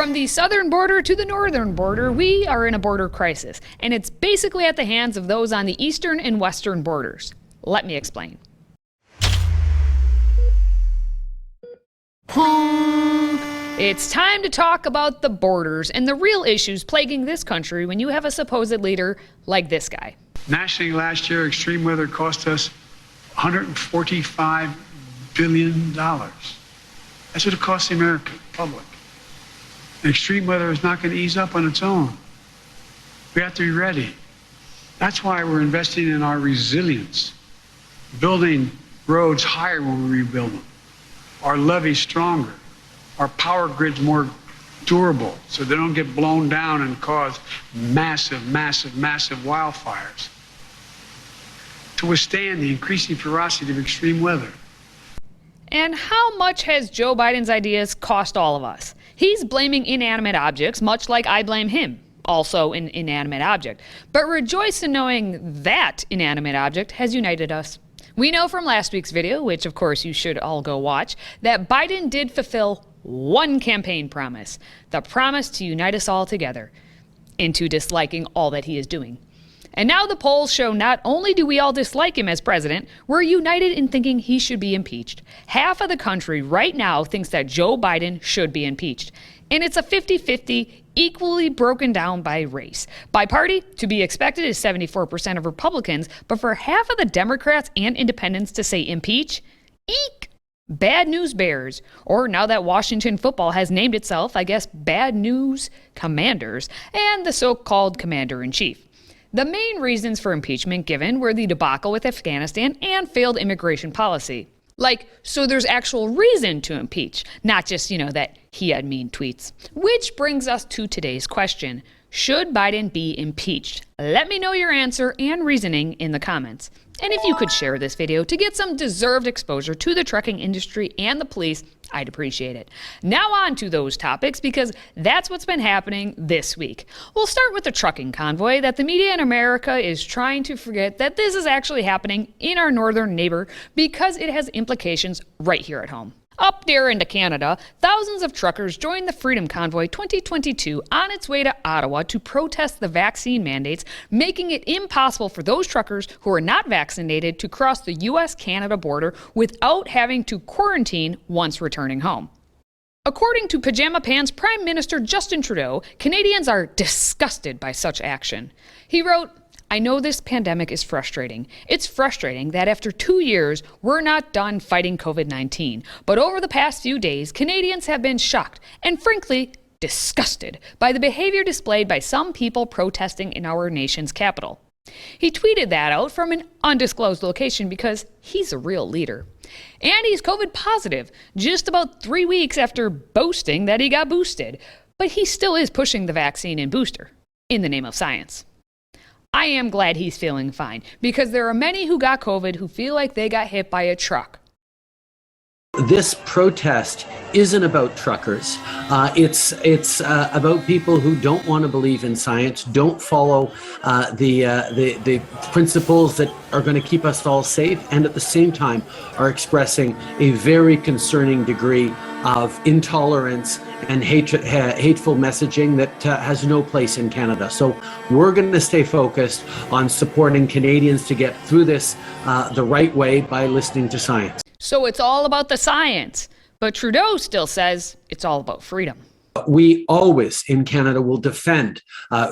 From the southern border to the northern border, we are in a border crisis, and it's basically at the hands of those on the eastern and western borders. Let me explain. It's time to talk about the borders and the real issues plaguing this country when you have a supposed leader like this guy. Nationally, last year, extreme weather cost us $145 billion. That's what it costs the American public. And extreme weather is not going to ease up on its own. We have to be ready. That's why we're investing in our resilience, building roads higher when we rebuild them, our levees stronger, our power grids more durable so they don't get blown down and cause massive wildfires, to withstand the increasing ferocity of extreme weather. And how much has Joe Biden's ideas cost all of us? He's blaming inanimate objects, much like I blame him, also an inanimate object. But rejoice in knowing that inanimate object has united us. We know from last week's video, which of course you should all go watch, that Biden did fulfill one campaign promise, the promise to unite us all together into disliking all that he is doing. And now the polls show not only do we all dislike him as president, we're united in thinking he should be impeached. Half of the country right now thinks that Joe Biden should be impeached. And it's a 50-50, equally broken down by race. By party, to be expected is 74% of Republicans, but for half of the Democrats and independents to say impeach, eek! Bad news bears, or now that Washington football has named itself, I guess, Bad News Commanders, and the so-called commander-in-chief. The main reasons for impeachment given were the debacle with Afghanistan and failed immigration policy. So there's actual reason to impeach, not just, that he had mean tweets. Which brings us to today's question. Should Biden be impeached? Let me know your answer and reasoning in the comments. And if you could share this video to get some deserved exposure to the trucking industry and the police, I'd appreciate it. Now on to those topics, because that's what's been happening this week. We'll start with the trucking convoy that the media in America is trying to forget that this is actually happening in our northern neighbor because it has implications right here at home. Up there into Canada, thousands of truckers joined the Freedom Convoy 2022 on its way to Ottawa to protest the vaccine mandates, making it impossible for those truckers who are not vaccinated to cross the U.S.-Canada border without having to quarantine once returning home. According to Pajama Pants Prime Minister Justin Trudeau, Canadians are disgusted by such action. He wrote, "I know this pandemic is frustrating. It's frustrating that after 2 years, we're not done fighting COVID-19. But over the past few days, Canadians have been shocked and frankly disgusted by the behavior displayed by some people protesting in our nation's capital." He tweeted that out from an undisclosed location because he's a real leader. And he's COVID positive, just about 3 weeks after boasting that he got boosted. But he still is pushing the vaccine and booster in the name of science. I am glad he's feeling fine, because there are many who got COVID who feel like they got hit by a truck. This protest isn't about truckers. It's about people who don't want to believe in science, don't follow the principles that are going to keep us all safe, and at the same time are expressing a very concerning degree of intolerance and hateful messaging that has no place in Canada. So we're going to stay focused on supporting Canadians to get through this the right way by listening to science. So it's all about the science, but Trudeau still says it's all about freedom. We always in Canada will defend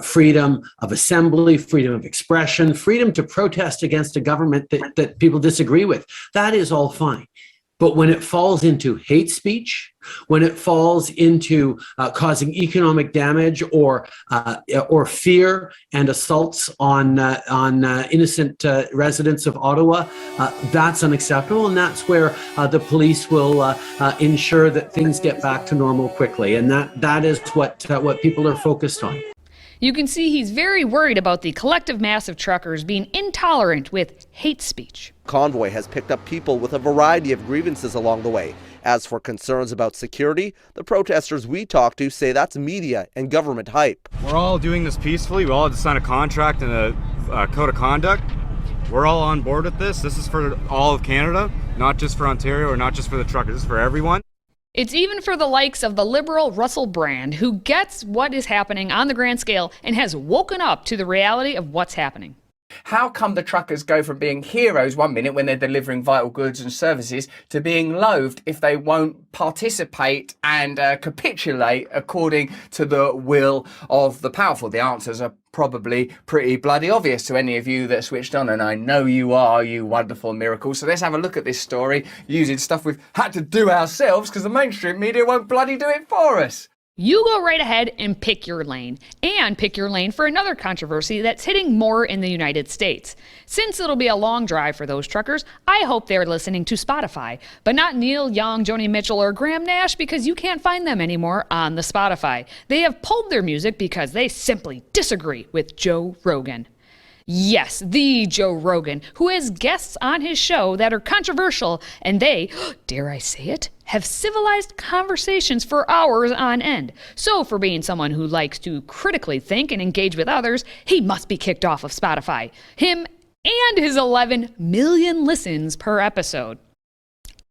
freedom of assembly, freedom of expression, freedom to protest against a government that people disagree with. That is all fine. But when it falls into hate speech, when it falls into causing economic damage or fear and assaults on innocent residents of Ottawa, that's unacceptable, and that's where the police will ensure that things get back to normal quickly, and that is what people are focused on. You can see he's very worried about the collective mass of truckers being intolerant with hate speech. Convoy has picked up people with a variety of grievances along the way. As for concerns about security, the protesters we talked to say that's media and government hype. We're all doing this peacefully. We all had to sign a contract and a code of conduct. We're all on board with this. This is for all of Canada, not just for Ontario or not just for the truckers. This is for everyone. It's even for the likes of the liberal Russell Brand, who gets what is happening on the grand scale and has woken up to the reality of what's happening. How come the truckers go from being heroes one minute when they're delivering vital goods and services to being loathed if they won't participate and capitulate according to the will of the powerful? The answers are probably pretty bloody obvious to any of you that switched on, and I know you are, you wonderful miracles. So let's have a look at this story using stuff we've had to do ourselves because the mainstream media won't bloody do it for us. You go right ahead and pick your lane. And pick your lane for another controversy that's hitting more in the United States. Since it'll be a long drive for those truckers, I hope they're listening to Spotify. But not Neil Young, Joni Mitchell, or Graham Nash, because you can't find them anymore on the Spotify. They have pulled their music because they simply disagree with Joe Rogan. Yes, the Joe Rogan, who has guests on his show that are controversial, and they, dare I say it, have civilized conversations for hours on end. So for being someone who likes to critically think and engage with others, he must be kicked off of Spotify. Him and his 11 million listens per episode.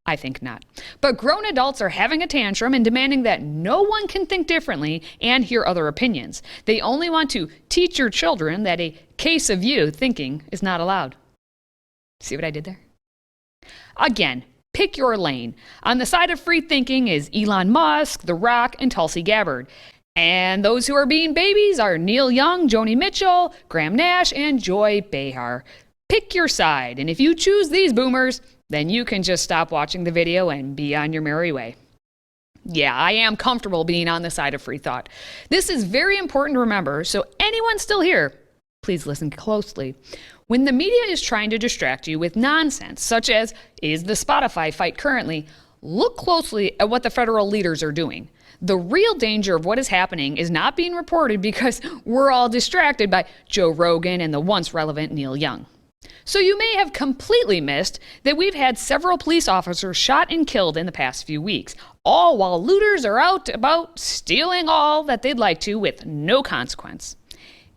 I think not. But grown adults are having a tantrum and demanding that no one can think differently and hear other opinions. They only want to teach your children that a case of you thinking is not allowed. See what I did there? Again, pick your lane. On the side of free thinking is Elon Musk, The Rock, and Tulsi Gabbard. And those who are being babies are Neil Young, Joni Mitchell, Graham Nash, and Joy Behar. Pick your side, and if you choose these boomers, then you can just stop watching the video and be on your merry way. Yeah, I am comfortable being on the side of free thought. This is very important to remember, so anyone still here, please listen closely. When the media is trying to distract you with nonsense, such as, is the Spotify fight currently, look closely at what the federal leaders are doing. The real danger of what is happening is not being reported because we're all distracted by Joe Rogan and the once relevant Neil Young. So you may have completely missed that we've had several police officers shot and killed in the past few weeks, all while looters are out about stealing all that they'd like to with no consequence.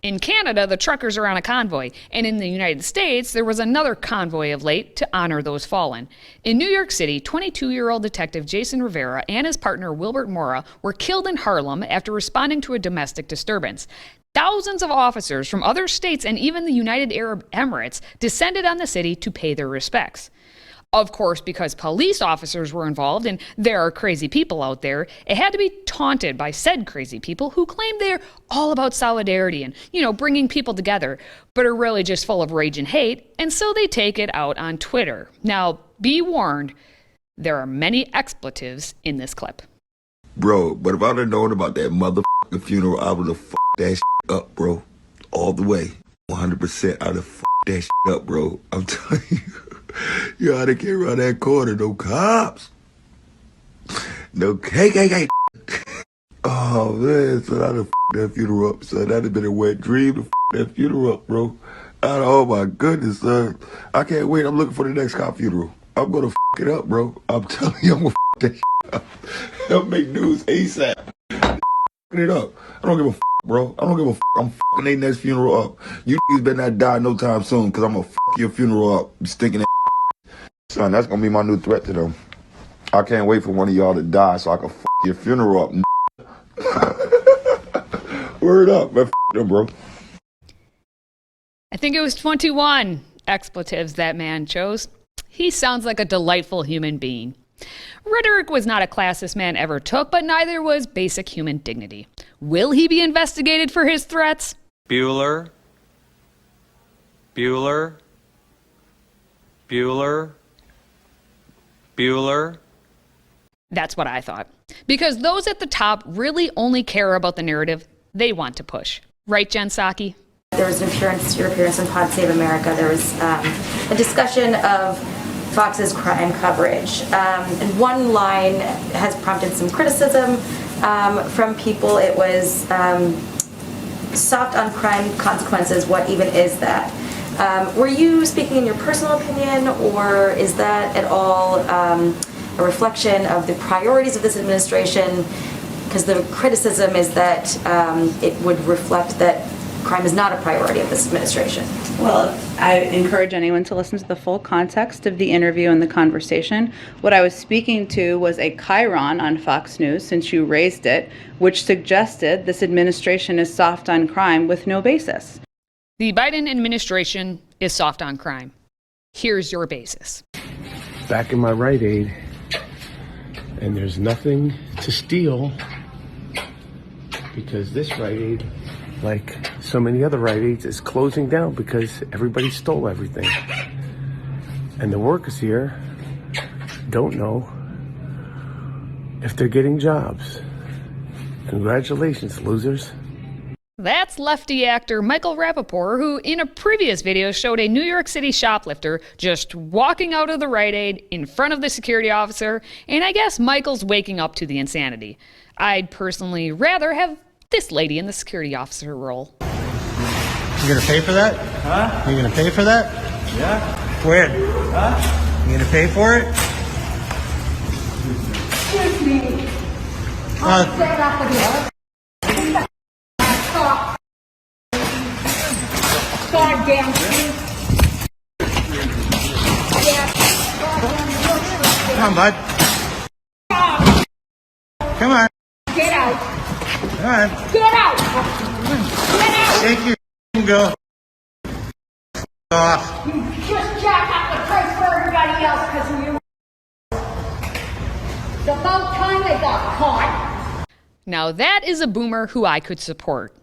In Canada, the truckers are on a convoy, and in the United States, there was another convoy of late to honor those fallen. In New York City, 22-year-old detective Jason Rivera and his partner Wilbert Mora were killed in Harlem after responding to a domestic disturbance. Thousands of officers from other states and even the United Arab Emirates descended on the city to pay their respects. Of course, because police officers were involved and there are crazy people out there, it had to be taunted by said crazy people who claim they're all about solidarity and, bringing people together, but are really just full of rage and hate, and so they take it out on Twitter. Now, be warned, there are many expletives in this clip. Bro, but if I'd have known about that motherfucking funeral, I would have fucked that shit up, bro. All the way. 100% I'd have fucked that shit up, bro. I'm telling you. You ought to get around that corner. No cops. No KKK. Oh, man. So I'd have fucked that funeral up, son. That'd have been a wet dream to fuck that funeral up, bro. Oh, my goodness, son. I can't wait. I'm looking for the next cop funeral. I'm going to fuck it up, bro. I'm telling you, I'm going to fuck that shit up. They'll make news ASAP. It up. I don't give a fuck, bro. I don't give a fuck. I'm fucking their next funeral up. You niggas better not die no time soon, because I'm going to fuck your funeral up. You stinking ass. Son, that's going to be my new threat to them. I can't wait for one of y'all to die so I can fuck your funeral up. Word up, man. Fuck them, bro. I think it was 21 expletives that man chose. He sounds like a delightful human being. Rhetoric was not a class this man ever took, but neither was basic human dignity. Will he be investigated for his threats? Bueller. Bueller. Bueller. Bueller. That's what I thought. Because those at the top really only care about the narrative they want to push. Right, Jen Psaki? There was your appearance on Pod Save America. There was a discussion of Fox's crime coverage. And one line has prompted some criticism from people. It was soft on crime consequences. What even is that? Were you speaking in your personal opinion, or is that at all a reflection of the priorities of this administration? Because the criticism is that it would reflect that crime is not a priority of this administration. Well, I encourage anyone to listen to the full context of the interview and the conversation. What I was speaking to was a chyron on Fox News, since you raised it, which suggested this administration is soft on crime with no basis. The Biden administration is soft on crime. Here's your basis. Back in my Rite Aid, and there's nothing to steal because this Rite Aid, like so many other Rite Aids, is closing down because everybody stole everything. And the workers here don't know if they're getting jobs. Congratulations, losers. That's lefty actor Michael Rapaport, who in a previous video showed a New York City shoplifter just walking out of the Rite Aid in front of the security officer, and I guess Michael's waking up to the insanity. I'd personally rather have this lady in the security officer role. You gonna pay for that? Huh? You gonna pay for that? Yeah. When? Huh? You gonna pay for it? Excuse me. I'm fed up with it. Goddamn thing. Come on, bud. Come on. Get out. Come on. Get out. Get out. Take your and go. Off. You just jack up the price for everybody else because of you. It's about time they got caught. Now that is a boomer who I could support.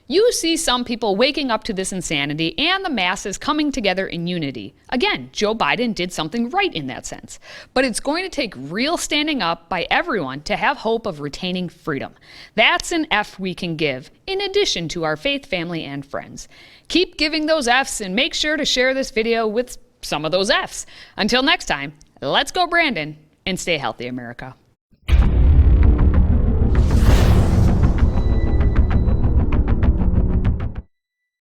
You see some people waking up to this insanity and the masses coming together in unity. Again, Joe Biden did something right in that sense. But it's going to take real standing up by everyone to have hope of retaining freedom. That's an F we can give, in addition to our faith, family, and friends. Keep giving those Fs and make sure to share this video with some of those Fs. Until next time, let's go Brandon and stay healthy, America.